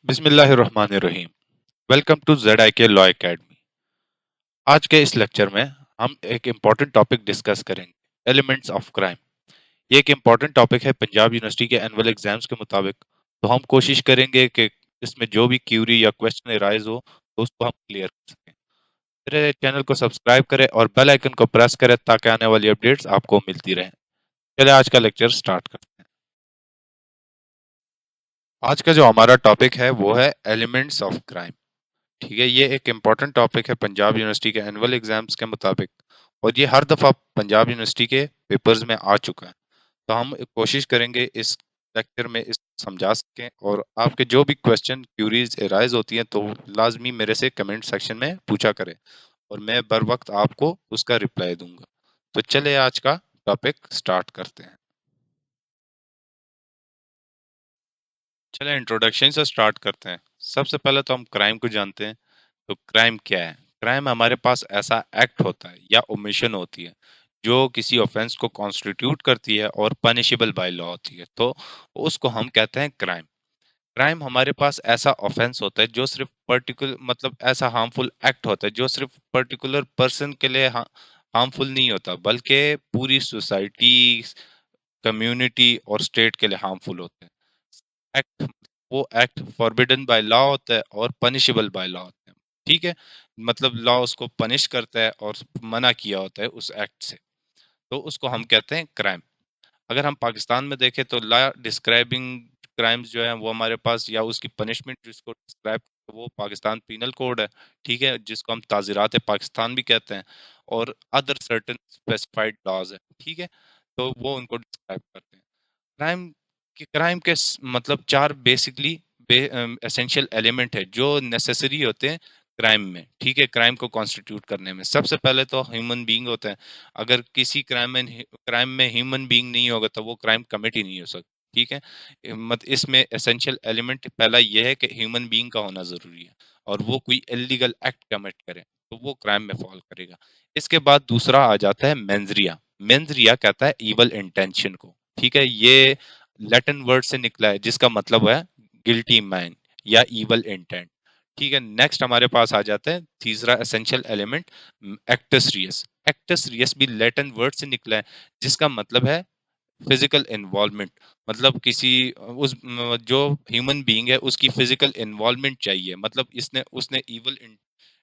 बिस्मिल्लाहिर्रहमानिर्रहीम। Welcome to ZIK law academy. आज के इस लेक्चर में हम एक इम्पॉर्टेंट टॉपिक डिस्कस करेंगे, एलिमेंट्स ऑफ क्राइम। ये एक इम्पॉर्टेंट टॉपिक है पंजाब यूनिवर्सिटी के एनुअल एग्जाम्स के मुताबिक। तो हम कोशिश करेंगे कि इसमें जो भी क्यूरी या क्वेश्चन राइज हो तो उसको हम क्लियर कर सकें। मेरे चैनल को सब्सक्राइब करें और बेल आइकन को प्रेस करें ताकि आने वाली अपडेट्स आपको मिलती रहें। चलिए आज का लेक्चर स्टार्ट करते हैं। आज का जो हमारा टॉपिक है वो है एलिमेंट्स ऑफ क्राइम। ठीक है, ये एक इम्पॉर्टेंट टॉपिक है पंजाब यूनिवर्सिटी के एनुअल एग्जाम्स के मुताबिक, और ये हर दफ़ा पंजाब यूनिवर्सिटी के पेपर्स में आ चुका है। तो हम कोशिश करेंगे इस लेक्चर में इस समझा सकें, और आपके जो भी क्वेश्चन क्यूरीज एराइज होती हैं तो लाजमी मेरे से कमेंट सेक्शन में पूछा करें, और मैं बर वक्त आपको उसका रिप्लाई दूंगा। तो चले आज का टॉपिक स्टार्ट करते हैं। चले इंट्रोडक्शन से स्टार्ट करते हैं। सबसे पहले तो हम क्राइम को जानते हैं। तो क्राइम क्या है? क्राइम हमारे पास ऐसा एक्ट होता है या ओमिशन होती है जो किसी ऑफेंस को कॉन्स्टिट्यूट करती है और पनिशेबल बाय लॉ होती है, तो उसको हम कहते हैं क्राइम। क्राइम हमारे पास ऐसा ऑफेंस होता है जो सिर्फ पर्टिकुलर मतलब ऐसा हार्मफुल एक्ट होता है जो सिर्फ पर्टिकुलर पर्सन के लिए हार्मफुल नहीं होता, बल्कि पूरी सोसाइटी, कम्युनिटी और स्टेट के लिए हार्मफुल होते हैं। एक्ट, वो एक्ट फॉरबिडन बाय लॉ होता है और पनिशेबल बाय लॉ होता है। ठीक है, मतलब लॉ उसको पनिश करता है और मना किया होता है उस एक्ट से, तो उसको हम कहते हैं क्राइम। अगर हम पाकिस्तान में देखें तो लॉ डिस्क्राइबिंग क्राइम्स जो है वो हमारे पास, या उसकी पनिशमेंट जिसको डिस्क्राइब, वो पाकिस्तान पीनल कोड है। ठीक है, जिसको हम ताज़ीरात पाकिस्तान भी कहते हैं, और अदर सर्टेन स्पेसिफाइड लॉज है। ठीक है, तो वो उनको डिस्क्राइब करते हैं। क्राइम के मतलब चार बेसिकली एसेंशियल एलिमेंट है जो नेसेसरी होते हैं क्राइम में। ठीक है, क्राइम को कॉन्स्टिट्यूट करने में सबसे पहले तो ह्यूमन बीइंग होता है। अगर किसी क्राइम में ह्यूमन बीइंग नहीं होगा तो वो क्राइम कमिट ही नहीं हो सकता। ठीक है, मत इसमें एसेंशियल एलिमेंट पहला ये है कि ह्यूमन बीइंग का होना जरूरी है, और वो कोई इलीगल एक्ट कमिट करे तो वो क्राइम में फॉल करेगा। इसके बाद दूसरा आ जाता है मेंजरिया। मेंजरिया कहता है इवल इंटेंशन को। ठीक है, ये लैटिन वर्ड से निकला है जिसका मतलब है गिल्टी माइंड या इवल इंटेंट। ठीक है, नेक्स्ट हमारे पास आ जाता है तीसरा essential element, acts Reis. Acts Reis भी लैटिन वर्ड से निकला है जिसका मतलब है फिजिकल इन्वॉल्वमेंट। मतलब किसी जो ह्यूमन बीइंग है उसकी फिजिकल इन्वॉल्वमेंट चाहिए, मतलब इसने उसने इवल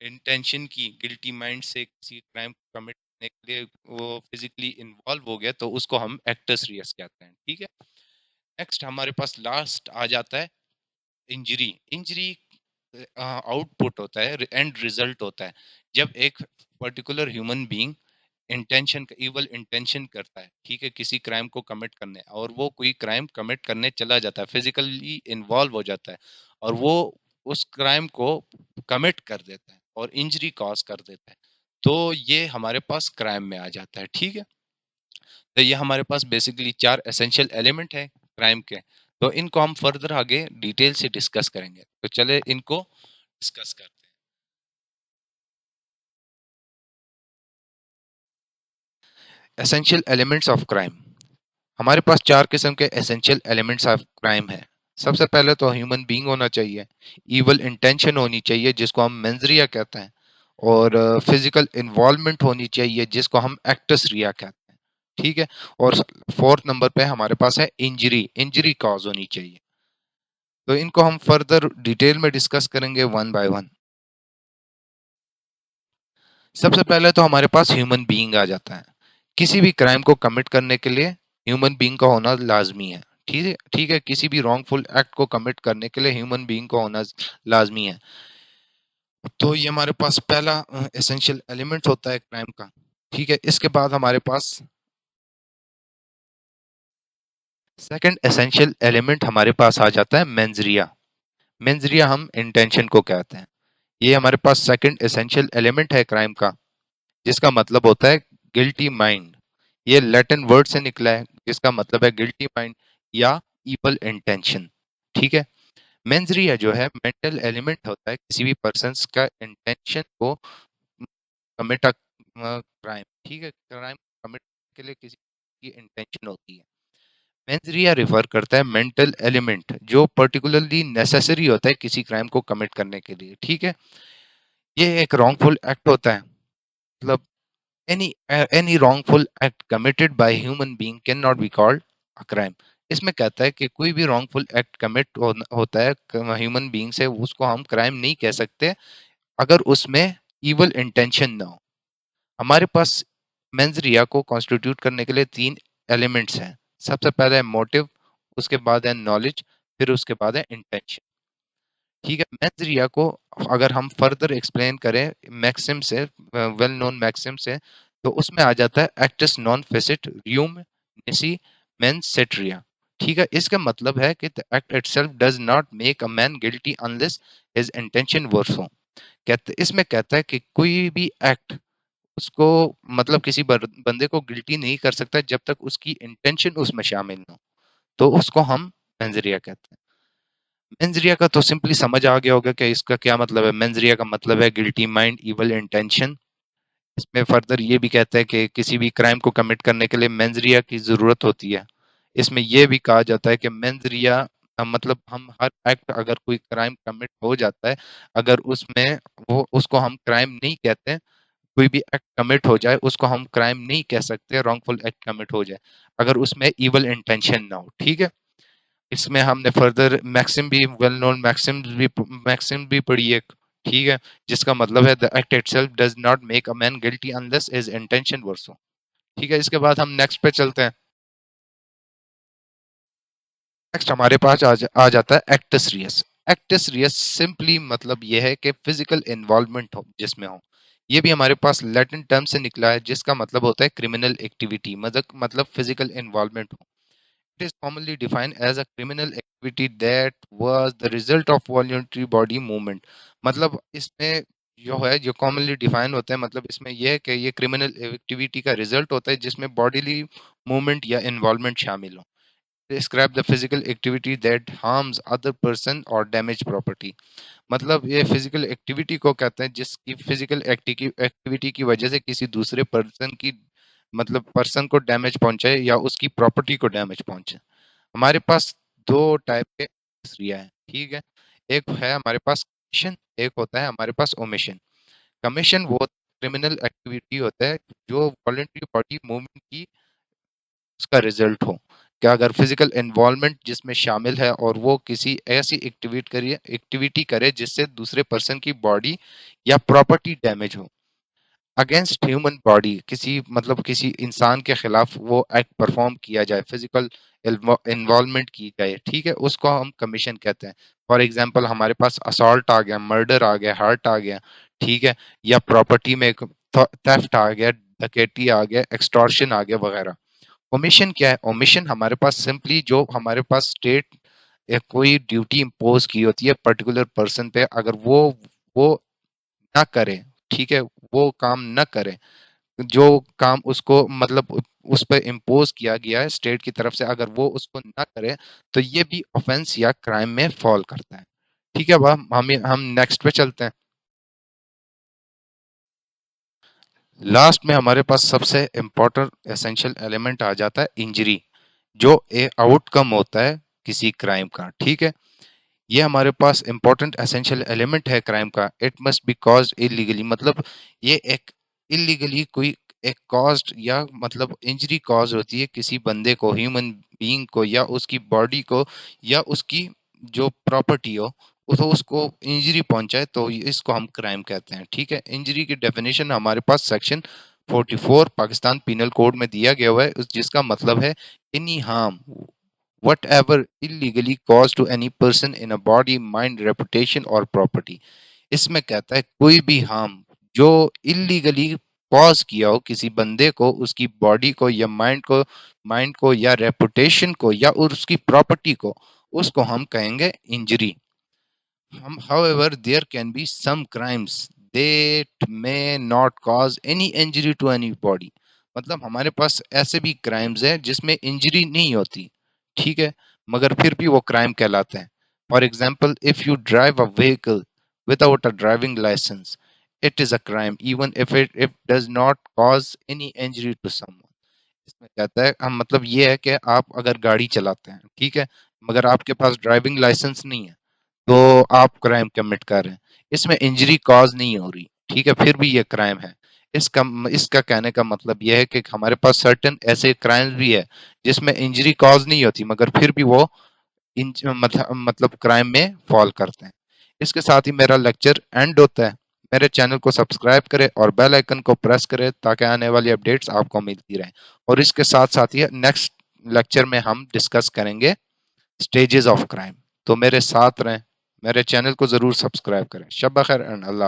इंटेंशन की, गिल्टी माइंड से किसी क्राइम कमिट करने के लिए वो फिजिकली इन्वॉल्व हो गया, तो उसको हम एक्टस रियस कहते हैं। ठीक है, नेक्स्ट हमारे पास लास्ट आ जाता है इंजरी। इंजरी आउटपुट होता है, एंड रिजल्ट होता है जब एक particular human being intention, evil intention करता है। ठीक है, किसी क्राइम को कमिट करने, और वो कोई क्राइम कमिट करने चला जाता है, फिजिकली इन्वॉल्व हो जाता है, और वो उस क्राइम को कमिट कर देता है और इंजरी कॉज कर देता है, तो ये हमारे पास क्राइम में आ जाता है। ठीक है, तो ये हमारे पास बेसिकली चार एसेंशियल एलिमेंट है क्राइम के। तो इनको हम फर्दर आगे डिटेल से डिस्कस करेंगे, तो चले इनको डिस्कस करते हैं। Essential elements of crime. हमारे पास चार किस्म के एसेंशियल एलिमेंट्स ऑफ क्राइम है। सबसे पहले तो ह्यूमन बीइंग होना चाहिए, इवल इंटेंशन होनी चाहिए जिसको हम मेंजरिया कहते हैं, और फिजिकल इन्वॉल्वमेंट होनी चाहिए जिसको हम एक्टस रिया कहते हैं। ठीक है, और फोर्थ नंबर पे हमारे पास है इंजरी। इंजरी कॉज होनी चाहिए। तो इनको हम फर्दर डिटेल में डिस्कस करेंगे वन बाय वन। सबसे पहले तो हमारे पास ह्यूमन बीइंग आ जाता है। किसी भी क्राइम को कमिट करने के लिए ह्यूमन बीइंग का होना लाजमी है। ठीक है, ठीक है, किसी भी रॉन्गफुल एक्ट को कमिट करने के लिए ह्यूमन बीइंग का होना लाजमी है। तो ये हमारे पास पहला एसेंशियल एलिमेंट होता है क्राइम का। ठीक है, इसके बाद हमारे पास सेकंड एसेंशियल एलिमेंट हमारे पास आ जाता है मेंजरिया। मेंजरिया हम इंटेंशन को कहते हैं। ये हमारे पास सेकंड एसेंशियल एलिमेंट है क्राइम का, जिसका मतलब होता है गिल्टी माइंड। ये लैटिन वर्ड से निकला है जिसका मतलब है गिल्टी माइंड या इवल इंटेंशन। ठीक है, मेंजरिया जो है मेंटल एलिमेंट होता है किसी भी पर्सन का इंटेंशन को कमिट अ क्राइम। ठीक है, क्राइम कमिट के लिए किसी की इंटेंशन होती है। मेंस रिया रेफर करता है मेंटल एलिमेंट जो पर्टिकुलरली नेसेसरी होता है किसी क्राइम को कमिट करने के लिए, ठीक है। ये एक रॉन्गफुल एक्ट होता है, मतलब any wrongful act committed by human being cannot be called a crime। इसमें कहता है कि कोई भी wrongful act होता है ह्यूमन बीइंग से, उसको हम क्राइम नहीं कह सकते अगर उसमें evil इंटेंशन ना हो। हमारे पास मेंस रिया को कॉन्स्टिट्यूट करने के लिए तीन एलिमेंट्स हैं। सबसे पहले है मोटिव, उसके बाद है नॉलेज, फिर उसके बाद है इंटेंशन। ठीक है, मेंस रिया को अगर हम फर्दर एक्सप्लेन करें मैक्सिम से, वेल नोन मैक्सिम से, तो उसमें आ जाता है एक्टस नॉन फेसिट रियूम निसी मेंस सेट्रिया। ठीक है, इसका मतलब है कि the act itself does not make a man guilty unless his intention were so. कहते इसमें कहता है कि कोई भी एक्ट उसको मतलब किसी बंदे को गिल्टी नहीं कर सकता जब तक उसकी इंटेंशन उसमें शामिल ना हो, तो उसको हम मेंजरिया कहते हैं। मेंजरिया का तो सिंपली समझ आ गया होगा कि इसका क्या मतलब है। मेंजरिया का मतलब है गिल्टी माइंड इवल इंटेंशन। इसमें फर्दर ये भी कहता है कि किसी भी क्राइम को कमिट करने के लिए मेंजरिया की जरूरत होती है। इसमें यह भी कहा जाता है कि मेंजरिया मतलब हम हर एक्ट, अगर कोई क्राइम कमिट हो जाता है, अगर उसमें वो उसको हम क्राइम नहीं कहते। कोई भी एक्ट कमिट हो जाए उसको हम क्राइम नहीं कह सकते, रॉन्गफुल एक्ट कमिट हो जाए अगर उसमें इवल इंटेंशन ना हो। ठीक है, इसमें हमने फर्दर मैक्सिम भी, वेल नोन मैक्सिम भी पढ़ी एक, ठीक है, जिसका मतलब है the act itself does not make a man guilty unless his intention were so. ठीक है, इसके बाद हम नेक्स्ट पे चलते हैं। नेक्स्ट हमारे पास आ जाता है acts Reis. Acts Reis simply मतलब यह है कि फिजिकल इन्वॉल्वमेंट हो जिसमें हो। ये भी हमारे पास लैटिन टर्म से निकला है जिसका मतलब होता है क्रिमिनल एक्टिविटी, मतलब फिजिकल इन्वॉल्वमेंट हो। It is commonly defined as a criminal activity that was the result of voluntary body movement. मतलब इसमें जो है, जो कॉमनली डिफाइन होता है, मतलब इसमें यह है कि ये क्रिमिनल एक्टिविटी का रिजल्ट होता है जिसमें बॉडीली मूवमेंट या इन्वॉल्वमेंट शामिल हो। describe the physical activity that harms other person or damage property। मतलब ये फिजिकल एक्टिविटी को कहते हैं जिसकी फिजिकल एक्टिविटी की वजह से किसी दूसरे पर्सन की, मतलब पर्सन को डैमेज पहुंचे या उसकी प्रॉपर्टी को डैमेज पहुंचे। हमारे पास दो टाइप के क्रिया है, ठीक है। एक है हमारे पास कमीशन, एक होता है हमारे पास ओमिशन। कमीशन वो क्रिमिनल एक्टिविटी होता है जो वॉलंटरी बॉडी मूवमेंट की उसका रिजल्ट हो। क्या अगर फिजिकल इन्वॉल्वमेंट जिसमें शामिल है और वो किसी ऐसी एक्टिविटी करे जिससे दूसरे पर्सन की बॉडी या प्रॉपर्टी डैमेज हो, अगेंस्ट ह्यूमन बॉडी, किसी मतलब किसी इंसान के खिलाफ वो एक्ट परफॉर्म किया जाए, फिजिकल इन्वॉल्वमेंट की जाए, ठीक है, उसको हम कमीशन कहते हैं। फॉर एग्जांपल हमारे पास असॉल्ट आ गया, मर्डर आ गया, हर्ट आ गया, ठीक है, या प्रॉपर्टी में थेफ्ट आ गया, डकैती आ गया, एक्सटॉर्शन आ गया वगैरह। ओमिशन क्या है? ओमिशन हमारे पास सिंपली जो हमारे पास स्टेट कोई ड्यूटी इम्पोज की होती है पर्टिकुलर पर्सन पे, अगर वो ना करे, ठीक है, वो काम ना करे जो काम उसको मतलब उस पर इम्पोज किया गया है स्टेट की तरफ से, अगर वो उसको ना करे तो ये भी ऑफेंस या क्राइम में फॉल करता है। ठीक है, अब हम नेक्स्ट पे चलते हैं। लास्ट में हमारे पास सबसे इम्पोर्टेंट एसेंशियल एलिमेंट आ जाता है इंजरी, जो ए आउटकम होता है किसी क्राइम का। ठीक है, ये हमारे पास इंपॉर्टेंट एसेंशियल एलिमेंट है क्राइम का। It must be cause illegally, मतलब ये एक इलीगली कोई एक कॉज्ड या मतलब इंजरी कॉज होती है किसी बंदे को, ह्यूमन बीइंग को, या उसकी बॉडी को, या उसकी जो प्रॉपर्टी हो तो उसको इंजरी पहुंचाए, तो इसको हम क्राइम कहते हैं। ठीक है, इंजरी की डेफिनेशन हमारे पास सेक्शन 44 पाकिस्तान पीनल कोड में दिया गया हुआ है, जिसका मतलब है any harm whatever illegally caused to any person in a body, mind, reputation or property। इसमें कहता है कोई भी हार्म जो इलीगली कॉज किया हो किसी बंदे को, उसकी बॉडी को या माइंड को या रेपुटेशन को या उसकी प्रॉपर्टी को, उसको हम कहेंगे इंजरी। हम however there can be some crimes that may not cause any injury to anybody। मतलब हमारे पास ऐसे भी क्राइम्स हैं जिसमें इंजरी नहीं होती, ठीक है, मगर फिर भी वो क्राइम कहलाते हैं। For example, if you drive a vehicle without a driving license, it is a crime even if it does not cause any injury to someone। इसमें कहता है हम मतलब ये है कि आप अगर गाड़ी चलाते हैं, ठीक है, मगर आपके पास ड्राइविंग लाइसेंस नहीं है, तो आप क्राइम कमिट कर रहे हैं। इसमें इंजरी कॉज नहीं हो रही, ठीक है, फिर भी ये क्राइम है। इसका इसका कहने का मतलब ये है कि हमारे पास सर्टेन ऐसे क्राइम्स भी है जिसमें इंजरी कॉज नहीं होती, मगर फिर भी वो मतलब क्राइम में फॉल करते हैं। इसके साथ ही मेरा लेक्चर एंड होता है। मेरे चैनल को सब्सक्राइब करें और बेल आइकन को प्रेस करें ताकि आने वाली अपडेट्स आपको मिलती रहें। और इसके साथ साथ ही नेक्स्ट लेक्चर में हम डिस्कस करेंगे स्टेजेस ऑफ क्राइम। तो मेरे साथ रहें, मेरे चैनल को ज़रूर सब्सक्राइब करें। शब बखैर एंड अल्लाह।